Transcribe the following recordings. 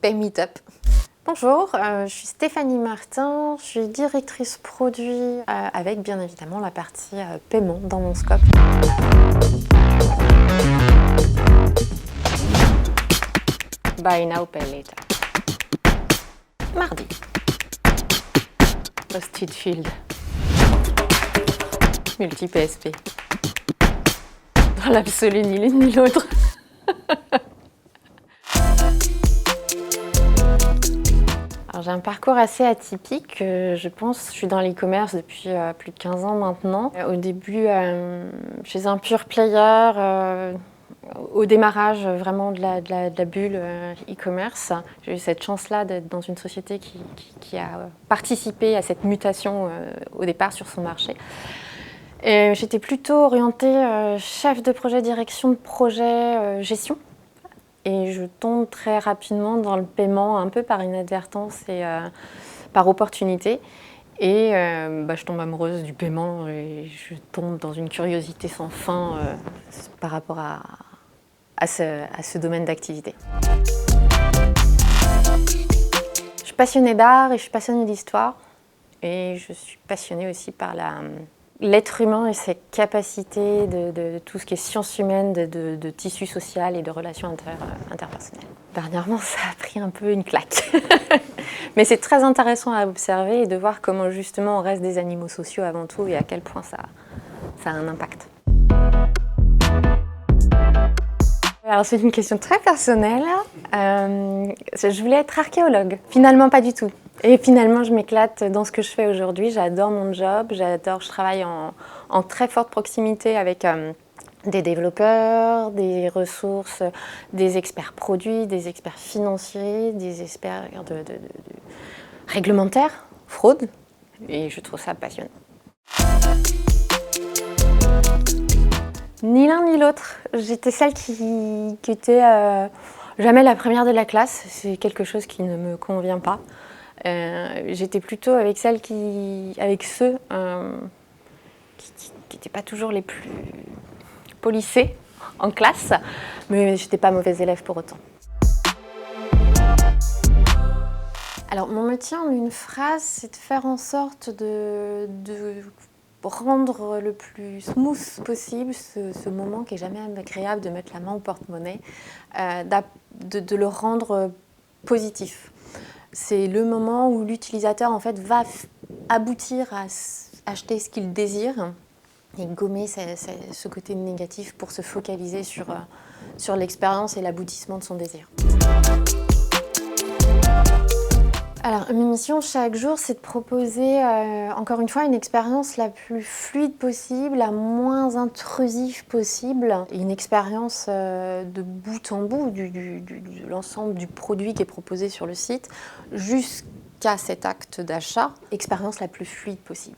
Pay Meetup. Bonjour, je suis Stéphanie Martin, je suis directrice produit avec bien évidemment la partie paiement dans mon scope. Buy now, pay later. Mardi. Post-it field. Multi-PSP. Dans l'absolu, ni l'une ni l'autre. J'ai un parcours assez atypique, je pense. Je suis dans l'e-commerce depuis plus de 15 ans maintenant. Au début, chez un pure player, au démarrage vraiment de la bulle e-commerce. J'ai eu cette chance-là d'être dans une société qui a participé à cette mutation au départ sur son marché. J'étais plutôt orientée chef de projet, direction de projet, gestion. Et je tombe très rapidement dans le paiement, un peu par inadvertance et par opportunité. Et je tombe amoureuse du paiement et je tombe dans une curiosité sans fin par rapport à ce domaine d'activité. Je suis passionnée d'art et je suis passionnée d'histoire. Et je suis passionnée aussi par l'être humain et ses capacités de tout ce qui est sciences humaines, de tissu social et de relations interpersonnelles. Dernièrement, ça a pris un peu une claque. Mais c'est très intéressant à observer et de voir comment justement on reste des animaux sociaux avant tout et à quel point ça a un impact. Alors c'est une question très personnelle. Je voulais être archéologue. Finalement, pas du tout. Et finalement, je m'éclate dans ce que je fais aujourd'hui. J'adore mon job, je travaille en très forte proximité avec des développeurs, des ressources, des experts produits, des experts financiers, des experts réglementaires, fraude. Et je trouve ça passionnant. Ni l'un ni l'autre. J'étais celle qui était jamais la première de la classe. C'est quelque chose qui ne me convient pas. J'étais plutôt avec ceux qui n'étaient pas toujours les plus polissés en classe, mais je n'étais pas mauvaise élève pour autant. Alors mon métier en une phrase, c'est de faire en sorte de rendre le plus smooth possible ce moment qui n'est jamais agréable de mettre la main au porte-monnaie, de le rendre positif. C'est le moment où l'utilisateur en fait, va aboutir à acheter ce qu'il désire et gommer ce côté négatif pour se focaliser sur l'expérience et l'aboutissement de son désir. Alors, mes missions chaque jour, c'est de proposer, encore une fois, une expérience la plus fluide possible, la moins intrusive possible, et une expérience de bout en bout de l'ensemble du produit qui est proposé sur le site, jusqu'à cet acte d'achat, expérience la plus fluide possible.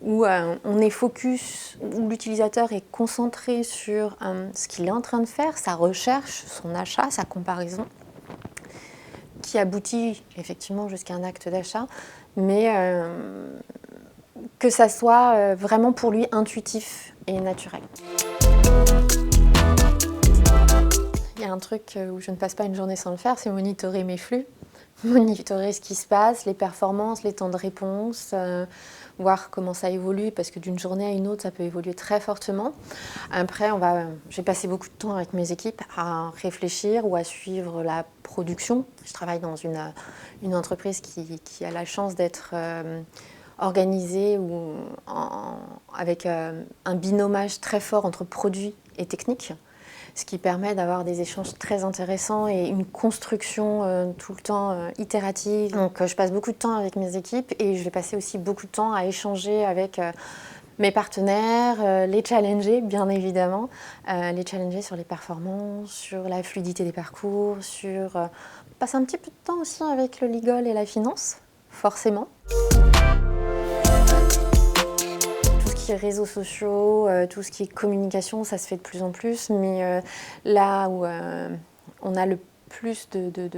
Où on est focus, où l'utilisateur est concentré sur ce qu'il est en train de faire, sa recherche, son achat, sa comparaison, qui aboutit effectivement jusqu'à un acte d'achat, mais que ça soit vraiment pour lui intuitif et naturel. Il y a un truc où je ne passe pas une journée sans le faire, c'est monitorer mes flux, monitorer ce qui se passe, les performances, les temps de réponse, voir comment ça évolue, parce que d'une journée à une autre, ça peut évoluer très fortement. Après, j'ai passé beaucoup de temps avec mes équipes à réfléchir ou à suivre la production. Je travaille dans une entreprise qui a la chance d'être organisée avec un binomage très fort entre produit et technique, ce qui permet d'avoir des échanges très intéressants et une construction tout le temps itérative. Donc je passe beaucoup de temps avec mes équipes et je vais passer aussi beaucoup de temps à échanger avec mes partenaires, les challenger bien évidemment, les challenger sur les performances, sur la fluidité des parcours, passer un petit peu de temps aussi avec le legal et la finance, forcément. Réseaux sociaux, tout ce qui est communication, ça se fait de plus en plus, mais là où on a le plus de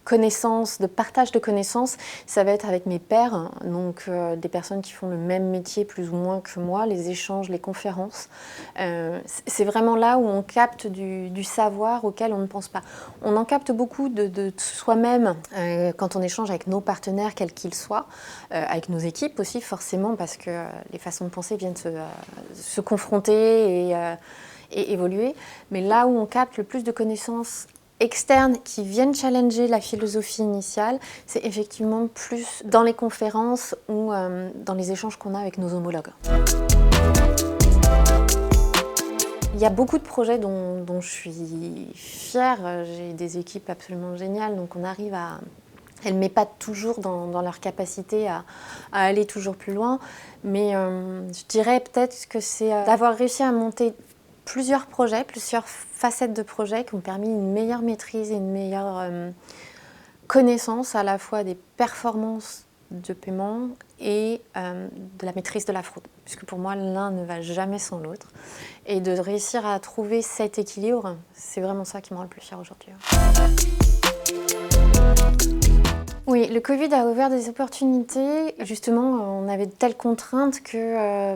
connaissances, de partage de connaissances, ça va être avec mes pairs, hein, donc des personnes qui font le même métier plus ou moins que moi, les échanges, les conférences. C'est vraiment là où on capte du savoir auquel on ne pense pas. On en capte beaucoup de soi-même quand on échange avec nos partenaires, quels qu'ils soient, avec nos équipes aussi forcément, parce que les façons de penser viennent se confronter et évoluer. Mais là où on capte le plus de connaissances externes qui viennent challenger la philosophie initiale, c'est effectivement plus dans les conférences ou dans les échanges qu'on a avec nos homologues. Il y a beaucoup de projets dont je suis fière. J'ai des équipes absolument géniales, donc on arrive à... Elles ne mettent pas toujours dans leur capacité à aller toujours plus loin, mais je dirais peut-être que c'est d'avoir réussi à monter plusieurs projets, plusieurs facettes de projets qui ont permis une meilleure maîtrise et une meilleure connaissance à la fois des performances de paiement et de la maîtrise de la fraude. Puisque pour moi, l'un ne va jamais sans l'autre. Et de réussir à trouver cet équilibre, c'est vraiment ça qui me rend le plus fière aujourd'hui. Oui, le Covid a ouvert des opportunités. Justement, on avait de telles contraintes que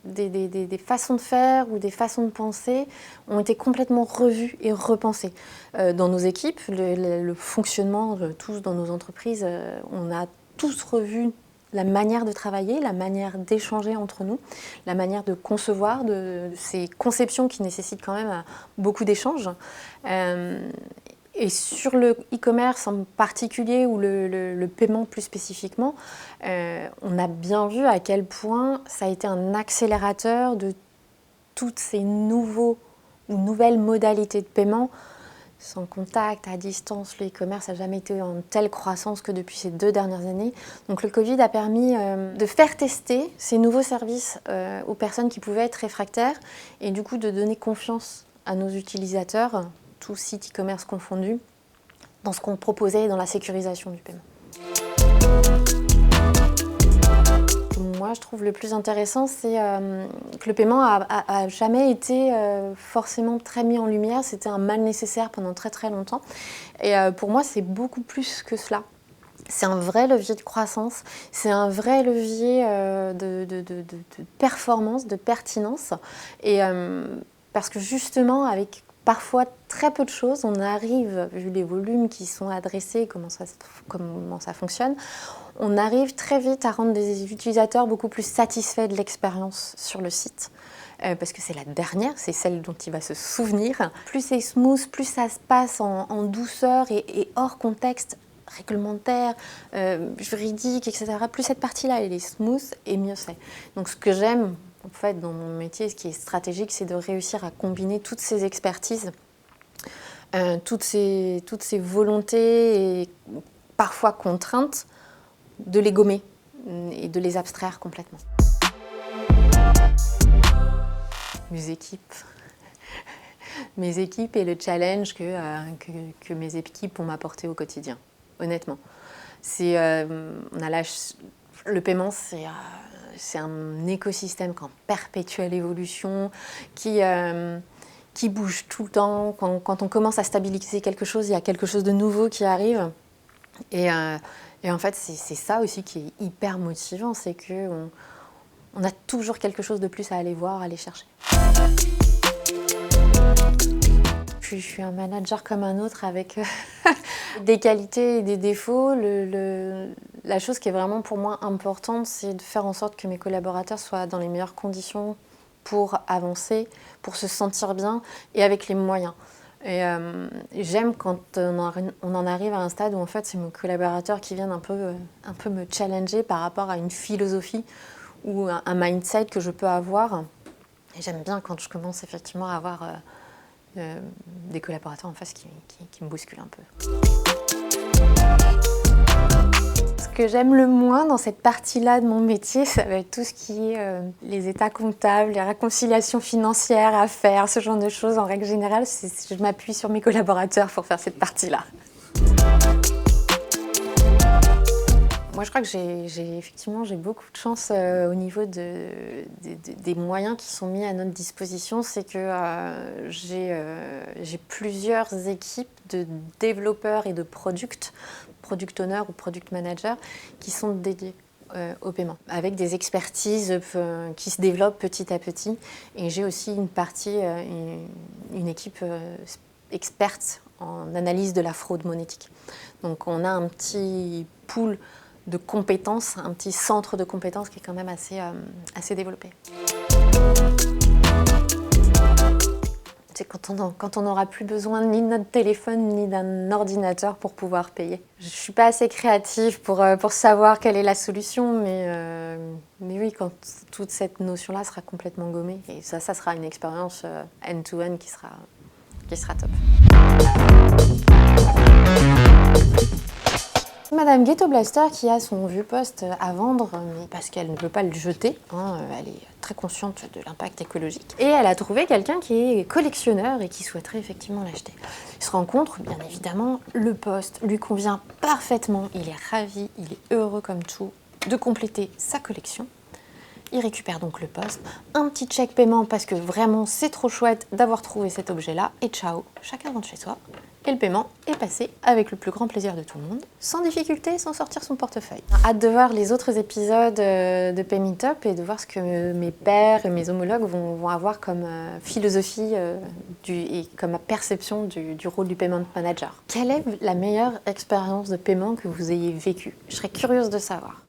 des façons de faire ou des façons de penser ont été complètement revues et repensées. Dans nos équipes, le fonctionnement tous dans nos entreprises, on a tous revu la manière de travailler, la manière d'échanger entre nous, la manière de concevoir, de ces conceptions qui nécessitent quand même beaucoup d'échanges. Et sur le e-commerce en particulier, ou le paiement plus spécifiquement, on a bien vu à quel point ça a été un accélérateur de toutes ces nouvelles modalités de paiement. Sans contact, à distance, le e-commerce n'a jamais été en telle croissance que depuis ces 2 dernières années. Donc le Covid a permis de faire tester ces nouveaux services aux personnes qui pouvaient être réfractaires et du coup de donner confiance à nos utilisateurs, tous sites e-commerce confondus, dans ce qu'on proposait dans la sécurisation du paiement. Moi, je trouve le plus intéressant, c'est que le paiement a jamais été forcément très mis en lumière. C'était un mal nécessaire pendant très très longtemps. Et pour moi, c'est beaucoup plus que cela. C'est un vrai levier de croissance, c'est un vrai levier de performance, de pertinence. Et parce que justement, avec parfois très peu de choses, on arrive, vu les volumes qui sont adressés, comment ça fonctionne, on arrive très vite à rendre des utilisateurs beaucoup plus satisfaits de l'expérience sur le site. Parce que c'est la dernière, c'est celle dont il va se souvenir. Plus c'est smooth, plus ça se passe en douceur et hors contexte réglementaire, juridique, etc. Plus cette partie-là, elle est smooth et mieux c'est. Donc ce que j'aime, en fait, dans mon métier, ce qui est stratégique, c'est de réussir à combiner toutes ces expertises, toutes ces volontés et parfois contraintes, de les gommer et de les abstraire complètement. Mes équipes et le challenge que mes équipes vont m'apporter au quotidien, honnêtement. Le paiement, c'est un écosystème en perpétuelle évolution qui bouge tout le temps. Quand on commence à stabiliser quelque chose, il y a quelque chose de nouveau qui arrive. Et en fait, c'est ça aussi qui est hyper motivant, c'est qu'on a toujours quelque chose de plus à aller voir, à aller chercher. Je suis un manager comme un autre avec des qualités et des défauts. La chose qui est vraiment pour moi importante, c'est de faire en sorte que mes collaborateurs soient dans les meilleures conditions pour avancer, pour se sentir bien et avec les moyens. Et j'aime quand on en arrive à un stade où en fait c'est mes collaborateurs qui viennent un peu me challenger par rapport à une philosophie ou un mindset que je peux avoir. Et j'aime bien quand je commence effectivement à avoir des collaborateurs en face qui me bousculent un peu. Ce que j'aime le moins dans cette partie-là de mon métier, ça va être tout ce qui est les états comptables, les réconciliations financières à faire, ce genre de choses. En règle générale, je m'appuie sur mes collaborateurs pour faire cette partie-là. Moi, je crois que effectivement j'ai beaucoup de chance au niveau des moyens qui sont mis à notre disposition. C'est que j'ai plusieurs équipes de développeurs et de product owners ou product managers qui sont dédiés au paiement, avec des expertises qui se développent petit à petit. Et j'ai aussi une partie, une équipe experte en analyse de la fraude monétique. Donc on a un petit pool de compétences, un petit centre de compétences qui est quand même assez développé. C'est quand on n'aura plus besoin ni de notre téléphone ni d'un ordinateur pour pouvoir payer. Je ne suis pas assez créative pour savoir quelle est la solution, mais oui, quand toute cette notion-là sera complètement gommée, et ça sera une expérience end-to-end qui sera top. Madame Ghetto Blaster qui a son vieux poste à vendre, mais parce qu'elle ne veut pas le jeter, elle est très consciente de l'impact écologique. Et elle a trouvé quelqu'un qui est collectionneur et qui souhaiterait effectivement l'acheter. Ils se rencontrent, bien évidemment, le poste lui convient parfaitement, il est ravi, il est heureux comme tout de compléter sa collection. Il récupère donc le poste, un petit chèque paiement parce que vraiment c'est trop chouette d'avoir trouvé cet objet-là, et ciao, chacun rentre chez soi. Et le paiement est passé avec le plus grand plaisir de tout le monde, sans difficulté, sans sortir son portefeuille. Hâte de voir les autres épisodes de Pay Meetup et de voir ce que mes pairs et mes homologues vont avoir comme philosophie et comme perception du rôle du payment manager. Quelle est la meilleure expérience de paiement que vous ayez vécue? Je serais curieuse de savoir.